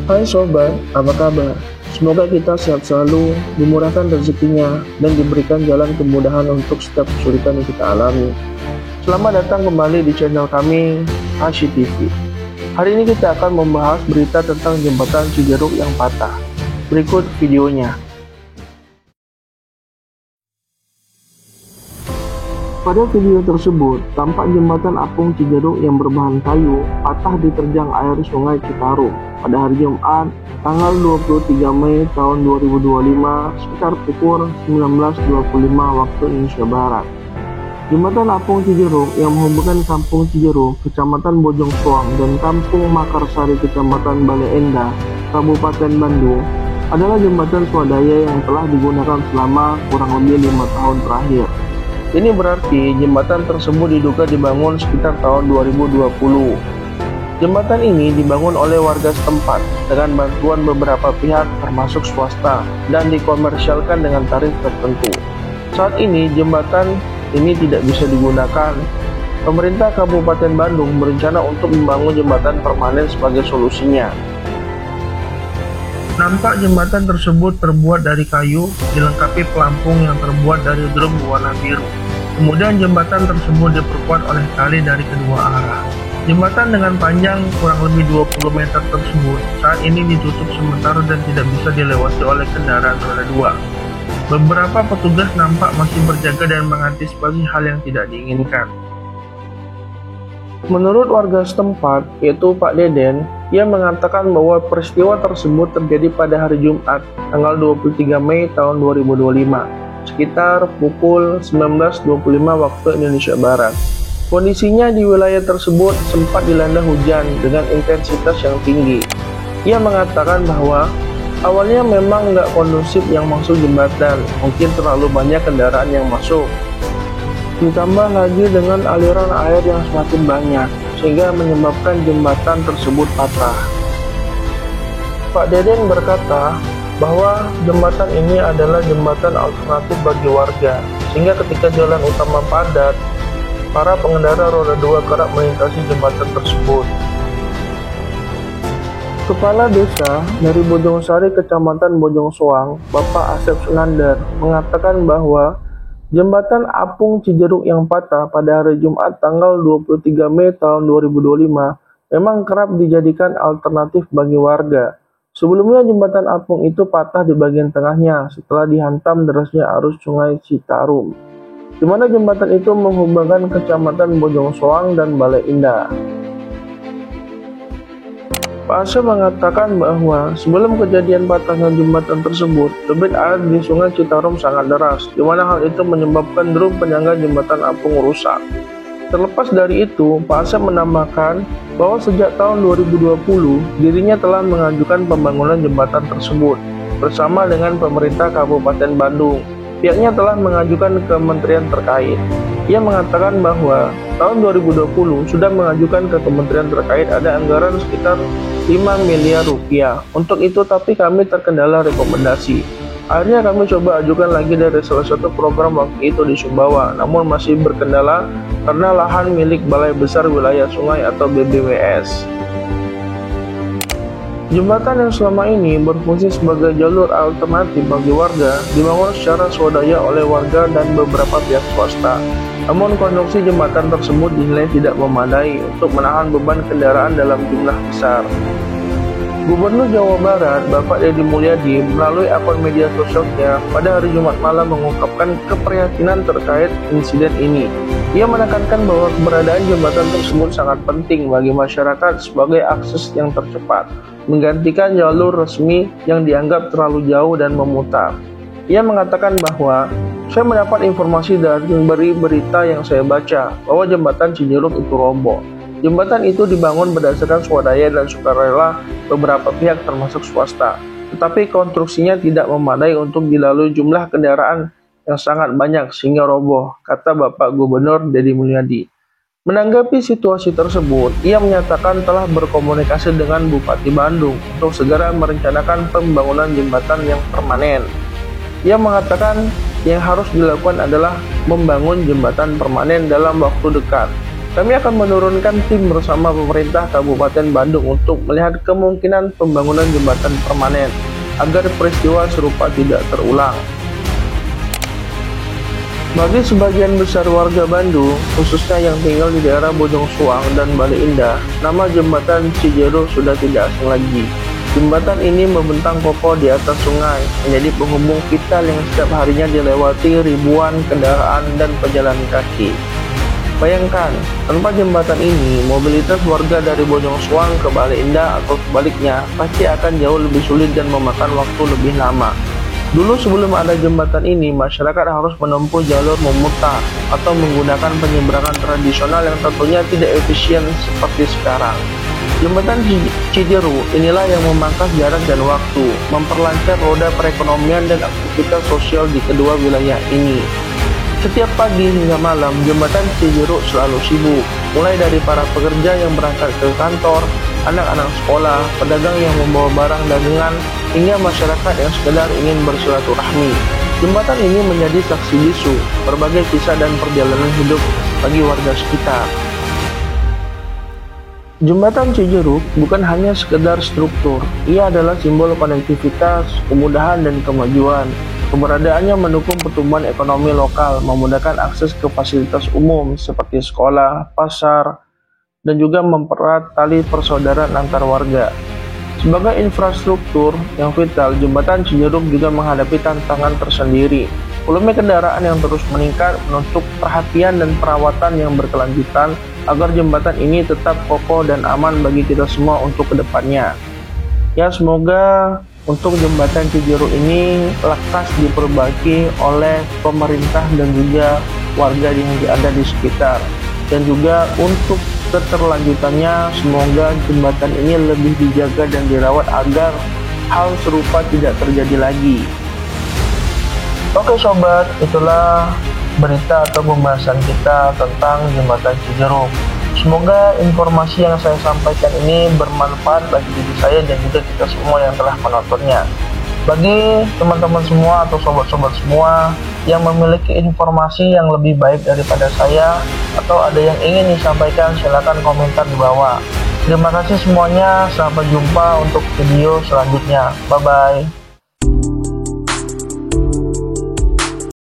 Hai sobat, apa kabar? Semoga kita sehat selalu, dimurahkan rezekinya, dan diberikan jalan kemudahan untuk setiap kesulitan yang kita alami. Selamat datang kembali di channel kami, Ashi TV. Hari ini kita akan membahas berita tentang jembatan Cijeruk yang patah. Berikut videonya. Pada video tersebut, tampak jembatan apung Cijeruk yang berbahan kayu patah diterjang air sungai Citarum pada hari Jumat, tanggal 23 Mei tahun 2025 sekitar pukul 19.25 waktu Indonesia Barat. Jembatan apung Cijeruk yang menghubungkan Kampung Cijeruk, Kecamatan Bojong Soang, dan Kampung Makarsari, Kecamatan Bale Endah, Kabupaten Bandung, adalah jembatan swadaya yang telah digunakan selama kurang lebih 5 tahun terakhir. Ini berarti jembatan tersebut diduga dibangun sekitar tahun 2020. Jembatan ini dibangun oleh warga setempat dengan bantuan beberapa pihak termasuk swasta dan dikomersialkan dengan tarif tertentu. Saat ini jembatan ini tidak bisa digunakan. Pemerintah Kabupaten Bandung berencana untuk membangun jembatan permanen sebagai solusinya. Nampak jembatan tersebut terbuat dari kayu, dilengkapi pelampung yang terbuat dari drum berwarna biru. Kemudian jembatan tersebut diperkuat oleh tali dari kedua arah. Jembatan dengan panjang kurang lebih 20 meter tersebut saat ini ditutup sementara dan tidak bisa dilewati oleh kendaraan roda 2. Beberapa petugas nampak masih berjaga dan mengantisipasi hal yang tidak diinginkan. Menurut warga setempat, yaitu Pak Deden, ia mengatakan bahwa peristiwa tersebut terjadi pada hari Jumat, tanggal 23 Mei tahun 2025, sekitar pukul 19.25 waktu Indonesia Barat. Kondisinya di wilayah tersebut sempat dilanda hujan dengan intensitas yang tinggi. Ia mengatakan bahwa awalnya memang nggak kondusif yang masuk jembatan, mungkin terlalu banyak kendaraan yang masuk. Ditambah lagi dengan aliran air yang semakin banyak, sehingga menyebabkan jembatan tersebut patah. Pak Deden berkata bahwa jembatan ini adalah jembatan alternatif bagi warga, sehingga ketika jalan utama padat, para pengendara roda 2 kerap melintasi jembatan tersebut. Kepala Desa dari Bojongsari, Kecamatan Bojong Soang, Bapak Asep Sunandar, mengatakan bahwa jembatan apung Cijeruk yang patah pada hari Jumat tanggal 23 Mei tahun 2025 memang kerap dijadikan alternatif bagi warga. Sebelumnya jembatan apung itu patah di bagian tengahnya setelah dihantam derasnya arus sungai Citarum, di mana jembatan itu menghubungkan Kecamatan Bojong Soang dan Bale Endah. Pak Asep mengatakan bahwa sebelum kejadian patahnya jembatan tersebut, debit air di sungai Citarum sangat deras, di mana hal itu menyebabkan drum penyangga jembatan apung rusak. Terlepas dari itu, Pak Asep menambahkan bahwa sejak tahun 2020, dirinya telah mengajukan pembangunan jembatan tersebut bersama dengan pemerintah Kabupaten Bandung. Pihaknya telah mengajukan ke kementerian terkait. Ia mengatakan bahwa tahun 2020 sudah mengajukan ke kementerian terkait ada anggaran sekitar 5 miliar rupiah untuk itu, tapi kami terkendala rekomendasi. Akhirnya kami coba ajukan lagi dari salah satu program waktu itu di Sumbawa, namun masih berkendala karena lahan milik Balai Besar Wilayah Sungai atau BBWS. Jembatan yang selama ini berfungsi sebagai jalur alternatif bagi warga dibangun secara swadaya oleh warga dan beberapa pihak swasta. Namun konstruksi jembatan tersebut dinilai tidak memadai untuk menahan beban kendaraan dalam jumlah besar. Gubernur Jawa Barat, Bapak Deddy Mulyadi, melalui akun media sosialnya pada hari Jumat malam mengungkapkan keprihatinan terkait insiden ini. Ia menekankan bahwa keberadaan jembatan tersebut sangat penting bagi masyarakat sebagai akses yang tercepat, menggantikan jalur resmi yang dianggap terlalu jauh dan memutar. Ia mengatakan bahwa saya mendapat informasi dari berita yang saya baca bahwa jembatan Cijeruk itu roboh. Jembatan itu dibangun berdasarkan swadaya dan sukarela beberapa pihak termasuk swasta, tetapi konstruksinya tidak memadai untuk dilalui jumlah kendaraan yang sangat banyak sehingga roboh, kata Bapak Gubernur Deddy Mulyadi. Menanggapi situasi tersebut, ia menyatakan telah berkomunikasi dengan Bupati Bandung untuk segera merencanakan pembangunan jembatan yang permanen. Ia mengatakan yang harus dilakukan adalah membangun jembatan permanen dalam waktu dekat. Kami akan menurunkan tim bersama pemerintah Kabupaten Bandung untuk melihat kemungkinan pembangunan jembatan permanen agar peristiwa serupa tidak terulang. Bagi sebagian besar warga Bandung, khususnya yang tinggal di daerah Bojong Soang dan Bale Indah, nama jembatan Cijeruk sudah tidak asing lagi. Jembatan ini membentang kokoh di atas sungai, menjadi penghubung vital yang setiap harinya dilewati ribuan kendaraan dan pejalan kaki. Bayangkan, tanpa jembatan ini, mobilitas warga dari Bojong Soang ke Bale Indah atau sebaliknya pasti akan jauh lebih sulit dan memakan waktu lebih lama. Dulu sebelum ada jembatan ini, masyarakat harus menempuh jalur memutar atau menggunakan penyeberangan tradisional yang tentunya tidak efisien seperti sekarang. Jembatan Cijeruk inilah yang memangkas jarak dan waktu, memperlancar roda perekonomian dan aktivitas sosial di kedua wilayah ini. Setiap pagi hingga malam, jembatan Cijeruk selalu sibuk, mulai dari para pekerja yang berangkat ke kantor, anak-anak sekolah, pedagang yang membawa barang dagangan, hingga masyarakat yang sekedar ingin bersilaturahmi. Jembatan ini menjadi saksi bisu berbagai kisah dan perjalanan hidup bagi warga sekitar. Jembatan Cijeruk bukan hanya sekedar struktur, ia adalah simbol konektivitas, kemudahan, dan kemajuan. Keberadaannya mendukung pertumbuhan ekonomi lokal, memudahkan akses ke fasilitas umum seperti sekolah, pasar, dan juga mempererat tali persaudaraan antar warga. Sebagai infrastruktur yang vital, jembatan Cijeruk juga menghadapi tantangan tersendiri. Volume kendaraan yang terus meningkat menuntut perhatian dan perawatan yang berkelanjutan agar jembatan ini tetap kokoh dan aman bagi kita semua untuk kedepannya. Ya, semoga untuk jembatan Cijeruk ini lekas diperbaiki oleh pemerintah dan juga warga yang ada di sekitar. Dan juga untuk keterlanjutannya, semoga jembatan ini lebih dijaga dan dirawat agar hal serupa tidak terjadi lagi. Oke sobat, itulah berita atau pembahasan kita tentang jembatan Cijeruk. Semoga informasi yang saya sampaikan ini bermanfaat bagi diri saya dan juga kita semua yang telah menontonnya. Bagi teman-teman semua atau sobat-sobat semua yang memiliki informasi yang lebih baik daripada saya atau ada yang ingin disampaikan, silakan komentar di bawah. Terima kasih semuanya, sampai jumpa untuk video selanjutnya. Bye-bye.